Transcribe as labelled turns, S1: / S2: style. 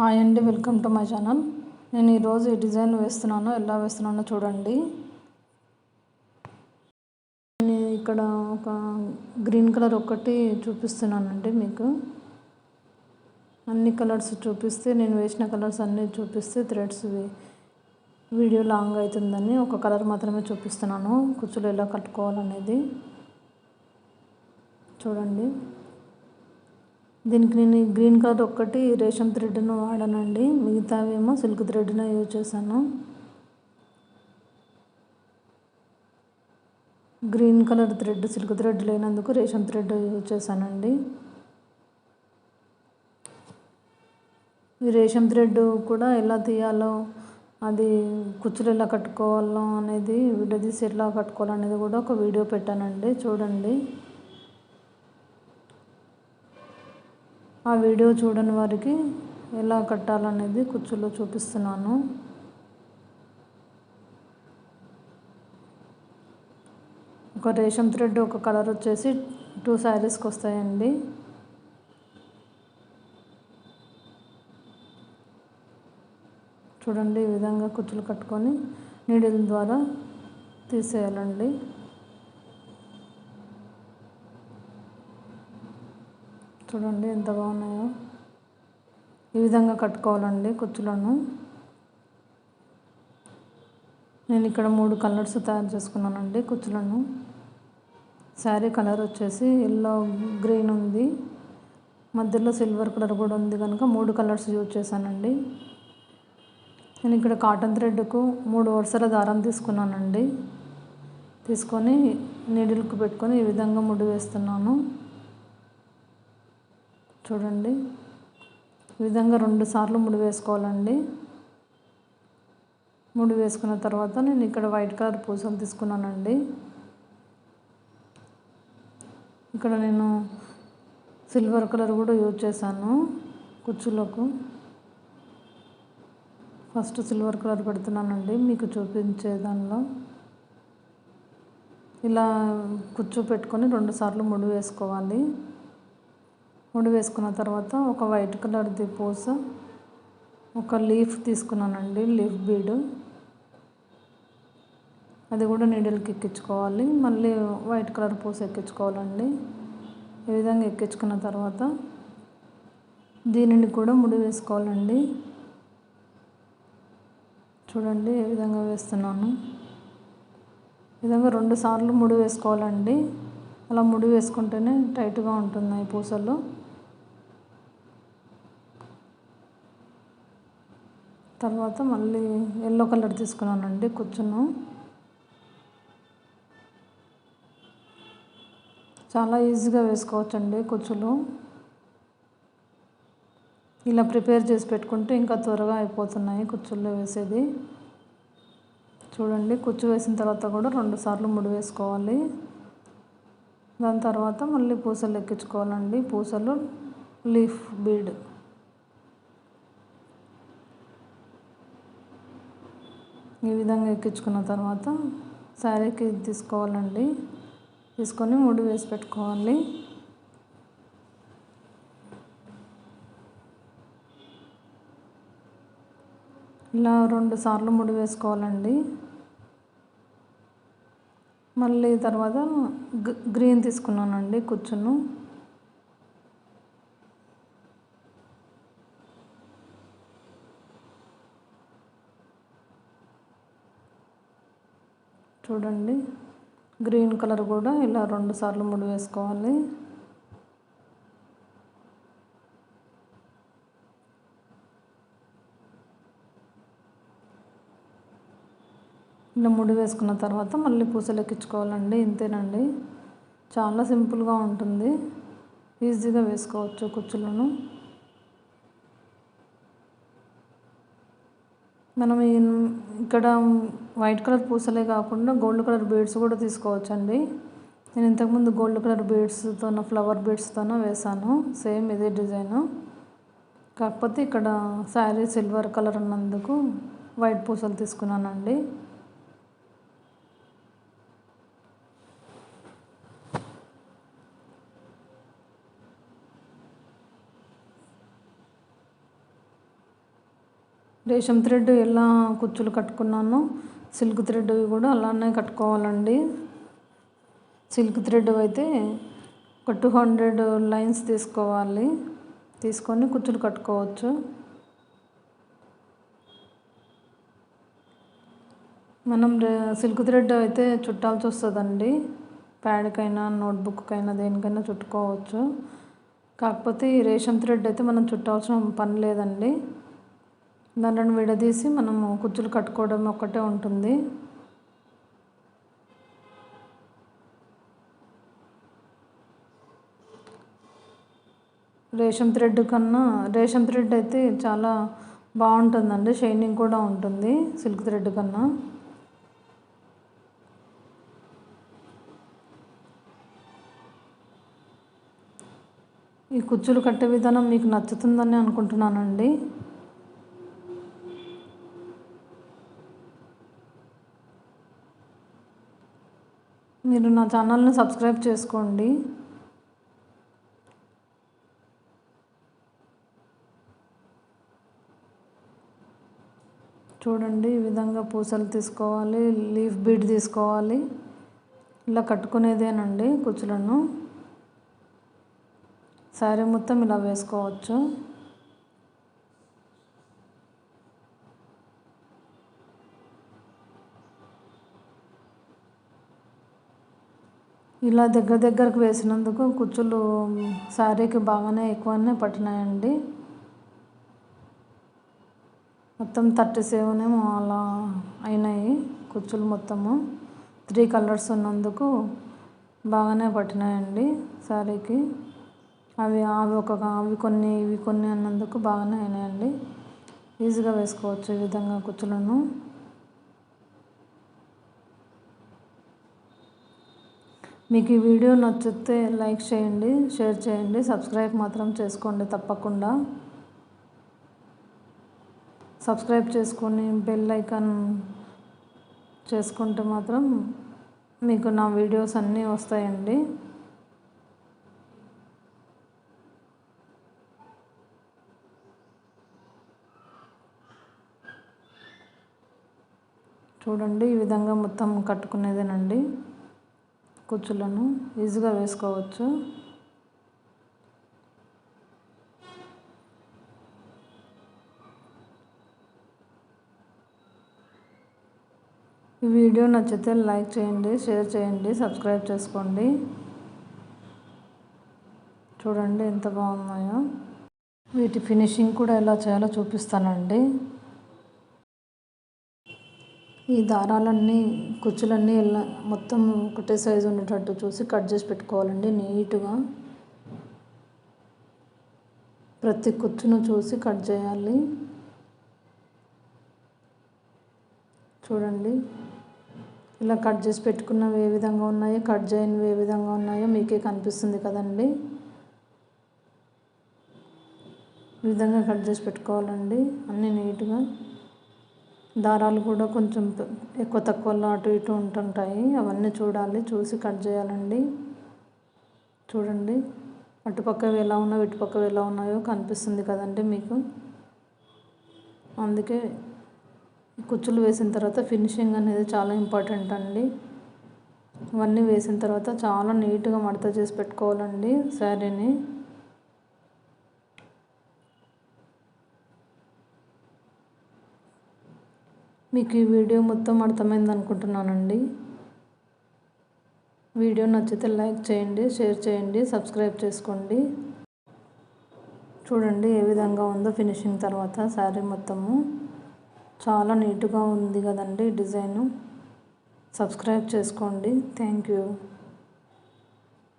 S1: Hi అండి, welcome to my channel. నేను ఈరోజు ఈ డిజైన్ వేస్తున్నాను. ఎలా వేస్తున్నానో చూడండి. నేను ఇక్కడ ఒక గ్రీన్ కలర్ ఒకటి చూపిస్తున్నానండి. మీకు అన్ని కలర్స్ చూపిస్తే, నేను వేసిన కలర్స్ అన్నీ చూపిస్తే థ్రెడ్స్ వీడియో లాంగ్ అవుతుందని ఒక కలర్ మాత్రమే చూపిస్తున్నాను. కుచ్చులు ఎలా కట్టుకోవాలనేది చూడండి. దీనికి నేను గ్రీన్ కలర్ ఒక్కటి రేషం థ్రెడ్ను వాడానండి. మిగతావేమో సిల్క్ థ్రెడ్ను యూజ్ చేశాను. Green colour thread silk thread లేనందుకు రేషం థ్రెడ్ యూజ్ చేశానండి. ఈ రేషం థ్రెడ్ కూడా ఎలా తీయాలో, అది కుచ్చులు ఎలా కట్టుకోవాలో అనేది, విడదీసి ఎలా కట్టుకోవాలనేది కూడా ఒక వీడియో పెట్టానండి. చూడండి. ఆ వీడియో చూడని వారికి ఎలా కట్టాలనేది కుచ్చులో చూపిస్తున్నాను. ఒక రేషం థ్రెడ్ ఒక కలర్ వచ్చేసి 2 శారీస్కి వస్తాయండి. చూడండి, ఈ విధంగా కుచ్చులు కట్టుకొని నీడిల్ ద్వారా తీసేయాలండి. చూడండి ఎంత బాగున్నాయో. ఈ విధంగా కట్టుకోవాలండి కుచ్చులను. నేను ఇక్కడ 3 కలర్స్ తయారు చేసుకున్నానండి కుచ్చులను. శారీ కలర్ వచ్చేసి ఎల్లో గ్రీన్ ఉంది, మధ్యలో సిల్వర్ కలర్ కూడా ఉంది కనుక 3 కలర్స్ యూజ్ చేశానండి. నేను ఇక్కడ కాటన్ థ్రెడ్కు 3 వరుసల దారం తీసుకున్నానండి. తీసుకొని నీడిల్కి పెట్టుకొని ఈ విధంగా ముడి వేస్తున్నాను. చూడండి, ఈ విధంగా 2 సార్లు ముడి వేసుకోవాలండి. ముడి వేసుకున్న తర్వాత నేను ఇక్కడ వైట్ కలర్ పూసలు తీసుకున్నానండి. ఇక్కడ నేను సిల్వర్ కలర్ కూడా యూజ్ చేశాను కుచ్చులకు. ఫస్ట్ సిల్వర్ కలర్ పెడుతున్నానండి మీకు చూపించే దానిలో. ఇలా కుచ్చు పెట్టుకొని 2 సార్లు ముడి వేసుకోవాలి. ముడి వేసుకున్న తర్వాత ఒక వైట్ కలర్ది పూస, ఒక లీఫ్ తీసుకున్నానండి, లీఫ్ బీడ్. అది కూడా నీడిల్కి ఎక్కించుకోవాలి. మళ్ళీ వైట్ కలర్ పూస ఎక్కించుకోవాలండి. ఈ విధంగా ఎక్కించుకున్న తర్వాత దీనిని కూడా ముడి వేసుకోవాలండి. చూడండి ఏ విధంగా వేస్తున్నాను. ఈ విధంగా 2 సార్లు ముడి వేసుకోవాలండి. అలా ముడి వేసుకుంటేనే టైట్గా ఉంటున్నాయి పూసలు. తర్వాత మళ్ళీ ఎల్లో కలర్ తీసుకున్నానండి కుచ్చును. చాలా ఈజీగా వేసుకోవచ్చండి కుచ్చులు. ఇలా ప్రిపేర్ చేసి పెట్టుకుంటే ఇంకా త్వరగా అయిపోతున్నాయి కుచ్చుల్లో వేసేది. చూడండి, కుచ్చు వేసిన తర్వాత కూడా 2 సార్లు ముడి వేసుకోవాలి. దాని తర్వాత మళ్ళీ పూసలు ఎక్కించుకోవాలండి. పూసలు లీఫ్ బీడ్. ఈ విధంగా ఎక్కించుకున్న తర్వాత శారీకి తీసుకోవాలండి. తీసుకొని ముడి వేసి పెట్టుకోవాలి. ఇలా 2 సార్లు ముడి వేసుకోవాలండి. మళ్ళీ తర్వాత గ్రీన్ తీసుకున్నానండి కుచ్చును. చూడండి, గ్రీన్ కలర్ కూడా ఇలా 2 సార్లు ముడి వేసుకోవాలి. ఇలా ముడి వేసుకున్న తర్వాత మళ్ళీ పూసలు ఎక్కించుకోవాలండి. ఇంతేనండి, చాలా సింపుల్గా ఉంటుంది. ఈజీగా వేసుకోవచ్చు కుచ్చులను. మనం ఇక్కడ వైట్ కలర్ పూసలే కాకుండా గోల్డ్ కలర్ బీడ్స్ కూడా తీసుకోవచ్చండి. నేను ఇంతకుముందు గోల్డ్ కలర్ బీడ్స్తో, ఫ్లవర్ బీడ్స్తో వేశాను. సేమ్ ఇదే డిజైను. కాకపోతే ఇక్కడ శారీ సిల్వర్ కలర్ ఉన్నందుకు వైట్ పూసలు తీసుకున్నానండి. రేషం థ్రెడ్ ఎలా కుచ్చులు కట్టుకున్నానో సిల్క్ థ్రెడ్ కూడా అలానే కట్టుకోవాలండి. సిల్క్ థ్రెడ్ అయితే ఒక 200 లైన్స్ తీసుకోవాలి. తీసుకొని కుచ్చులు కట్టుకోవచ్చు. మనం సిల్క్ థ్రెడ్ అయితే చుట్టాల్సి వస్తుందండి. ప్యాడ్కైనా నోట్బుక్కైనా దేనికైనా చుట్టుకోవచ్చు. కాకపోతే ఈ రేషం థ్రెడ్ అయితే మనం చుట్టాల్సిన పని లేదండి. దాంట్లను విడదీసి మనము కుచ్చులు కట్టుకోవడం ఒక్కటే ఉంటుంది. రేషం థ్రెడ్ అయితే చాలా బాగుంటుందండి. షైనింగ్ కూడా ఉంటుంది సిల్క్ థ్రెడ్ కన్నా. ఈ కుచ్చులు కట్టే విధానం మీకు నచ్చుతుందని అనుకుంటున్నానండి. మీరు నా ఛానల్ని సబ్స్క్రైబ్ చేసుకోండి. చూడండి, ఈ విధంగా పూసలు తీసుకోవాలి, లీఫ్ బీడ్ తీసుకోవాలి. ఇలా కట్టుకునేదేనండి కుచ్చులను. శారీ మొత్తం ఇలా వేసుకోవచ్చు. ఇలా దగ్గరకు వేసినందుకు కుచ్చులు శారీకి బాగానే ఎక్కువనే పట్టినాయండి. మొత్తం 37 ఏమో అలా అయినాయి కుచ్చులు మొత్తము. 3 కలర్స్ ఉన్నందుకు బాగానే పట్టినాయండి శారీకి. అవి కొన్ని ఇవి కొన్ని అన్నందుకు బాగానే అయినాయండి. ఈజీగా వేసుకోవచ్చు ఈ విధంగా కుచ్చులను. మీకు ఈ వీడియో నచ్చితే లైక్ చేయండి, షేర్ చేయండి, సబ్స్క్రైబ్ మాత్రం చేసుకోండి తప్పకుండా. సబ్స్క్రైబ్ చేసుకొని బెల్ ఐకాన్ చేసుకుంటే మాత్రం మీకు నా వీడియోస్ అన్నీ వస్తాయండి. చూడండి, ఈ విధంగా మొత్తం కట్టుకునేదేనండి కుచ్చులను. ఈజీగా వేసుకోవచ్చు. ఈ వీడియో నచ్చితే లైక్ చేయండి, షేర్ చేయండి, సబ్స్క్రైబ్ చేసుకోండి. చూడండి ఎంత బాగున్నాయో. వీటి ఫినిషింగ్ కూడా ఎలా చేయాలో చూపిస్తానండి. ఈ దారాలన్నీ కుచ్చులన్నీ ఇలా మొత్తం ఒకటే సైజు ఉండేటట్టు చూసి కట్ చేసి పెట్టుకోవాలండి నీట్గా. ప్రతి కుచ్చును చూసి కట్ చేయాలి. చూడండి, ఇలా కట్ చేసి పెట్టుకున్నవి ఏ విధంగా ఉన్నాయో, కట్ చేయనివి ఏ విధంగా ఉన్నాయో మీకే కనిపిస్తుంది కదండి. ఈ విధంగా కట్ చేసి పెట్టుకోవాలండి అన్నీ నీట్గా. దారాలు కూడా కొంచెం ఎక్కువ తక్కువలో అటు ఇటు ఉంటుంటాయి. అవన్నీ చూడాలి, చూసి కట్ చేయాలండి. చూడండి, అటుపక్కవి ఎలా ఉన్నాయో ఇటుపక్కవి ఎలా ఉన్నాయో కనిపిస్తుంది కదండి మీకు. అందుకే కుచ్చులు వేసిన తర్వాత ఫినిషింగ్ అనేది చాలా ఇంపార్టెంట్ అండి. ఇవన్నీ వేసిన తర్వాత చాలా నీట్గా మడత చేసి పెట్టుకోవాలండి శారీని. మీకు ఈ వీడియో మొత్తం అర్థమైంది అనుకుంటున్నానండి. వీడియో నచ్చితే లైక్ చేయండి, షేర్ చేయండి, సబ్స్క్రైబ్ చేసుకోండి. చూడండి ఏ విధంగా ఉందో ఫినిషింగ్ తర్వాత శారీ మొత్తము. చాలా నీట్గా ఉంది కదండి డిజైను. సబ్స్క్రైబ్ చేసుకోండి. Thank you.